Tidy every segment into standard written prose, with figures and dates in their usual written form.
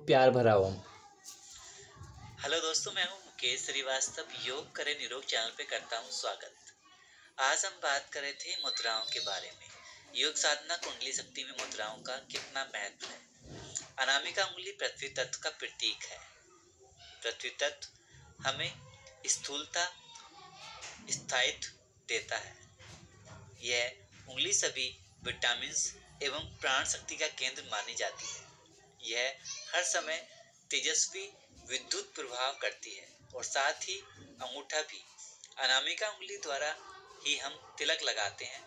प्यार भरा ओम। हेलो दोस्तों, मैं हूं मुकेश श्रीवास्तव। योग करें निरोग चैनल पे करता हूं स्वागत। आज हम बात कर रहे थे मुद्राओं के बारे में। योग साधना कुंडली शक्ति में मुद्राओं का कितना महत्व है। अनामिका उंगली पृथ्वी तत्व का प्रतीक है। पृथ्वी तत्व हमें स्थूलता, स्थायित्व देता है। यह उंगली सभी विटामिन एवं प्राण शक्ति का केंद्र मानी जाती है। यह हर समय तेजस्वी विद्युत प्रभाव करती है और साथ ही अंगूठा भी। अनामिका उंगली द्वारा ही हम तिलक लगाते हैं,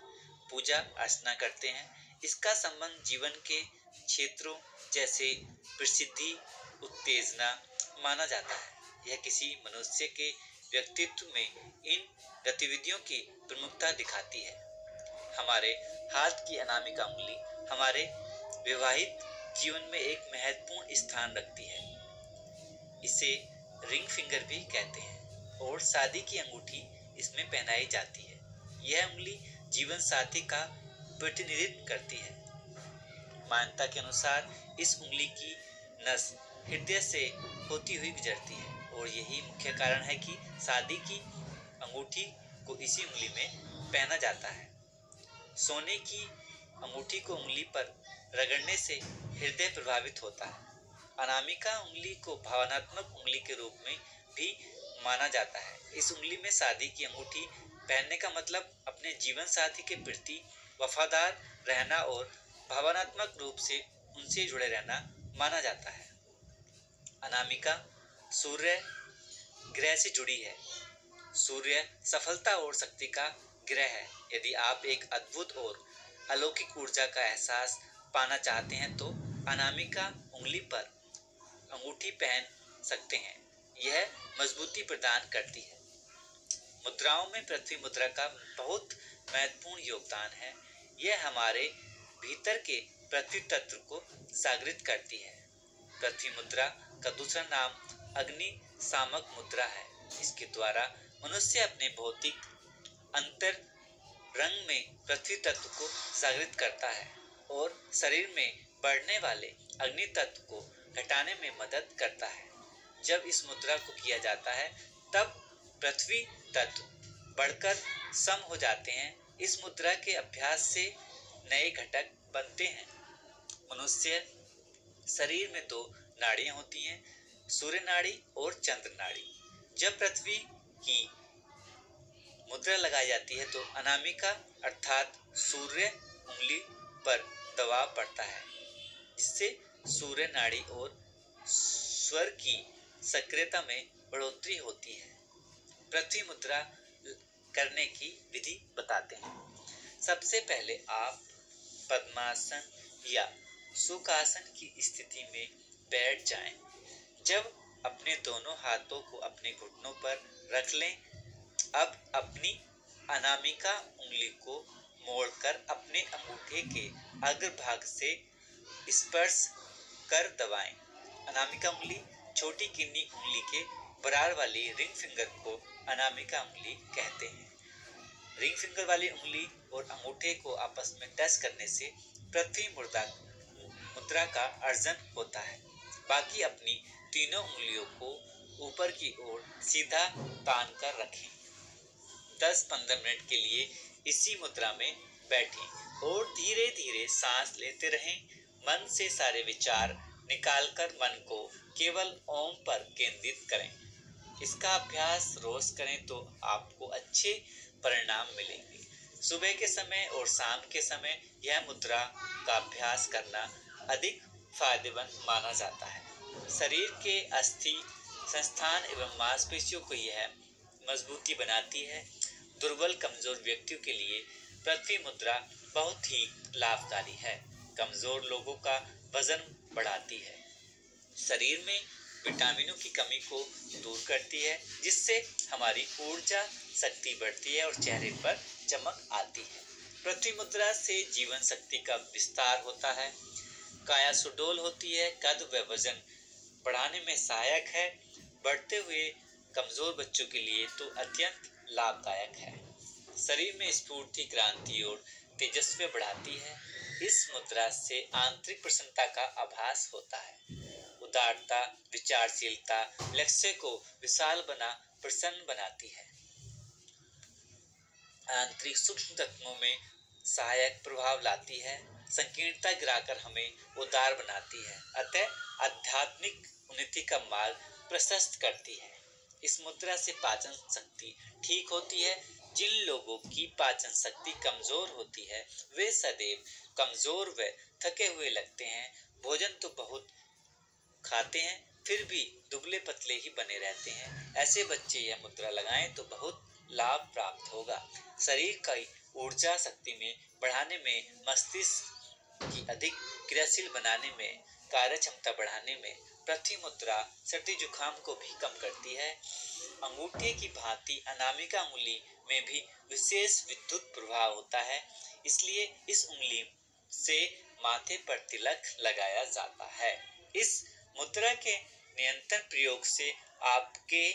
पूजा अर्चना करते हैं। इसका संबंध जीवन के क्षेत्रों जैसे प्रसिद्धि, उत्तेजना माना जाता है। यह किसी मनुष्य के व्यक्तित्व में इन गतिविधियों की प्रमुखता दिखाती है। हमारे हाथ की अनामिका उंगली हमारे विवाहित जीवन में एक महत्वपूर्ण स्थान रखती है। इसे रिंग फिंगर भी कहते हैं और शादी की अंगूठी इसमें पहनाई जाती है। यह उंगली जीवन साथी का प्रतिनिधित्व करती है। मान्यता के अनुसार इस उंगली की नस हृदय से होती हुई गुजरती है और यही मुख्य कारण है कि शादी की अंगूठी को इसी उंगली में पहना जाता है। सोने की अंगूठी को उंगली पर रगड़ने से हृदय प्रभावित होता है। अनामिका उंगली को भावनात्मक उंगली के रूप में भी माना जाता है। इस उंगली में शादी की अंगूठी पहनने का मतलब अपने जीवन साथी के प्रति वफादार रहना और भावनात्मक रूप से उनसे जुड़े रहना माना जाता है। अनामिका सूर्य ग्रह से जुड़ी है। सूर्य सफलता और शक्ति का ग्रह है। यदि आप एक अद्भुत और अलौकिक ऊर्जा का एहसास पाना चाहते हैं तो अनामिका उंगली पर अंगूठी पहन सकते हैं। यह मजबूती प्रदान करती है। मुद्राओं में पृथ्वी मुद्रा का बहुत महत्वपूर्ण योगदान है। यह हमारे भीतर के पृथ्वी तत्व को जागृत करती है। पृथ्वी मुद्रा का दूसरा नाम अग्नि सामक मुद्रा है। इसके द्वारा मनुष्य अपने भौतिक अंतर रंग में पृथ्वी तत्व को जागृत करता है और शरीर में बढ़ने वाले अग्नि तत्व को घटाने में मदद करता है। जब इस मुद्रा को किया जाता है तब पृथ्वी तत्व बढ़कर सम हो जाते हैं। इस मुद्रा के अभ्यास से नए घटक बनते हैं। मनुष्य शरीर में दो नाड़ियां होती हैं, सूर्य नाड़ी और चंद्र नाड़ी। जब पृथ्वी की मुद्रा लगाई जाती है तो अनामिका अर्थात सूर्य उंगली पर दबाव पड़ता है, जिससे सूर्य नाड़ी और स्वर की सक्रियता में बढ़ोतरी होती है। पृथ्वी मुद्रा करने की विधि बताते हैं। सबसे पहले आप पद्मासन या सुखासन की स्थिति में बैठ जाएं। जब अपने दोनों हाथों को अपने घुटनों पर रख लें। अब अपनी अनामिका उंगली को मोड़कर अपने अंगूठे के अग्रभाग से स्पर्श कर दबाएं। अनामिका उंगली छोटी किन्नी उंगली के बराबर वाली रिंग फिंगर को अनामिका उंगली कहते हैं। रिंग फिंगर वाली उंगली और अंगूठे को आपस में टच करने से पृथ्वी मुद्रा का अर्जन होता है। बाकी अपनी तीनों उंगलियों को ऊपर की ओर सीधा तान कर रखें। 10-15 मिनट के लिए इसी मुद्रा में बैठें और धीरे धीरे सांस लेते रहें। मन से सारे विचार निकालकर मन को केवल ओम पर केंद्रित करें। इसका अभ्यास रोज करें तो आपको अच्छे परिणाम मिलेंगे। सुबह के समय और शाम के समय यह मुद्रा का अभ्यास करना अधिक फायदेमंद माना जाता है। शरीर के अस्थि संस्थान एवं मांसपेशियों को यह मजबूती बनाती है। दुर्बल कमजोर व्यक्तियों के लिए पृथ्वी मुद्रा बहुत ही लाभकारी है। कमजोर लोगों का वजन बढ़ाती है। शरीर में विटामिनों की कमी को दूर करती है, जिससे हमारी ऊर्जा शक्ति बढ़ती है और चेहरे पर चमक आती है। पृथ्वी मुद्रा से जीवन शक्ति का विस्तार होता है, काया सुडौल होती है, कद व वजन बढ़ाने में सहायक है। बढ़ते हुए कमजोर बच्चों के लिए तो अत्यंत लाभदायक है। शरीर में स्फूर्ति, क्रांति और तेजस्वी बढ़ाती है। इस मुद्रा से आंतरिक प्रसन्नता का आभास होता है। उदारता, विचारशीलता, लक्ष्य को विशाल बना प्रसन्न बनाती है। आंतरिक सूक्ष्म तत्वों में सहायक प्रभाव लाती है, संकीर्णता गिराकर हमें उदार बनाती है, अतः आध्यात्मिक उन्नति का मार्ग प्रशस्त करती है। इस मुद्रा से पाचन शक्ति ठीक होती है। जिन लोगों की पाचन शक्ति कमजोर होती है वे सदैव कमजोर व थके हुए लगते हैं। भोजन तो बहुत खाते हैं फिर भी दुबले पतले ही बने रहते हैं। ऐसे बच्चे यह मुद्रा लगाएं तो बहुत लाभ प्राप्त होगा। शरीर की ऊर्जा शक्ति में बढ़ाने में, मस्तिष्क की अधिक क्रियाशील बनाने में, कार्य क्षमता बढ़ाने में पृथ्वी मुद्रा सर्दी जुकाम को भी कम करती है। अंगूठे की भांति अनामिका उंगली में भी विशेष विद्युत प्रभाव होता है, इसलिए इस उंगली से माथे पर तिलक लगाया जाता है। इस मुद्रा के निरंतर प्रयोग से आपके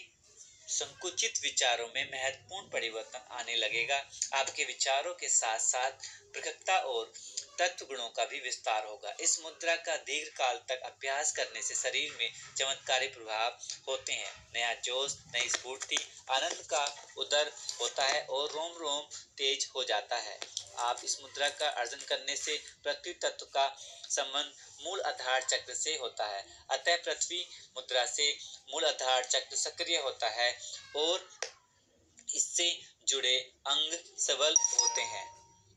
संकुचित विचारों में महत्वपूर्ण परिवर्तन आने लगेगा। आपके विचारों के साथ साथ प्रखरता और तत्व गुणों का भी विस्तार होगा। इस मुद्रा का दीर्घ काल तक अभ्यास करने से शरीर में चमत्कारी प्रभाव होते हैं। नया जोश, नई स्फूर्ति, आनंद का उदर होता है और रोम रोम तेज हो जाता है। आप इस मुद्रा का अर्जन करने से पृथ्वी तत्व का संबंध मूल आधार चक्र से होता है, अतः पृथ्वी मुद्रा से मूल आधार चक्र सक्रिय होता है और इससे जुड़े अंग सबल होते हैं।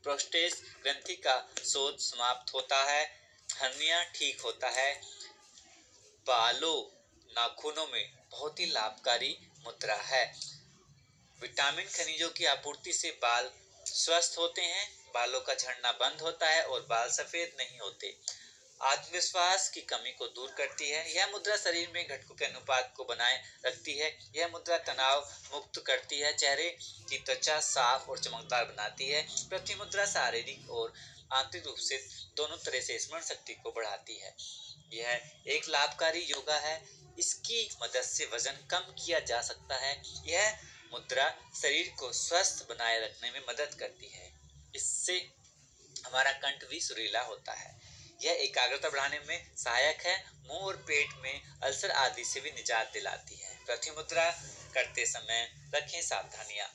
प्रोस्टेट ग्रंथि का शोथ समाप्त होता है, हर्निया ठीक होता है। बालों, नाखूनों में बहुत ही लाभकारी मुद्रा है। विटामिन खनिजों की आपूर्ति से बाल स्वस्थ होते हैं, बालों का झड़ना बंद होता है और बाल सफेद नहीं होते। आत्मविश्वास की कमी को दूर करती है। यह मुद्रा शरीर में घटकों के अनुपात को बनाए रखती है। यह मुद्रा तनाव मुक्त करती है, चेहरे की त्वचा साफ और चमकदार बनाती है। पृथ्वी मुद्रा शारीरिक और आंतरिक रूप से दोनों तरह से स्मरण शक्ति को बढ़ाती है। यह एक लाभकारी योगा है। इसकी मदद से वजन कम किया जा सकता है। यह मुद्रा शरीर को स्वस्थ बनाए रखने में मदद करती है। इससे हमारा कंठ भी सुरीला होता है। यह एकाग्रता बढ़ाने में सहायक है। मुंह और पेट में अल्सर आदि से भी निजात दिलाती है। पृथ्वी मुद्रा करते समय रखें सावधानियां।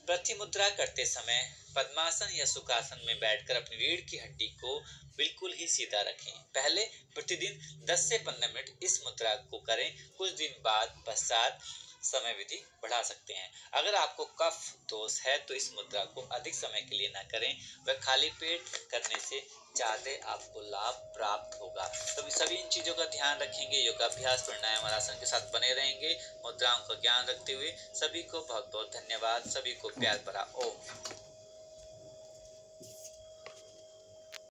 पृथ्वी मुद्रा करते समय पद्मासन या सुखासन में बैठकर अपनी रीढ़ की हड्डी को बिल्कुल ही सीधा रखें। पहले प्रतिदिन 10 से 15 मिनट इस मुद्रा को करें। कुछ दिन बाद पश्चात समय विधि बढ़ा सकते हैं। अगर आपको कफ दोष है तो इस मुद्रा को अधिक समय के लिए ना करें, वह खाली पेट करने से ज्यादा आपको लाभ प्राप्त होगा। तो सभी इन चीजों का ध्यान रखेंगे, योगाभ्यास, प्राणायाम और आसन के साथ बने रहेंगे। मुद्राओं का ज्ञान रखते हुए सभी को बहुत बहुत धन्यवाद। सभी को प्यार भरा ओम।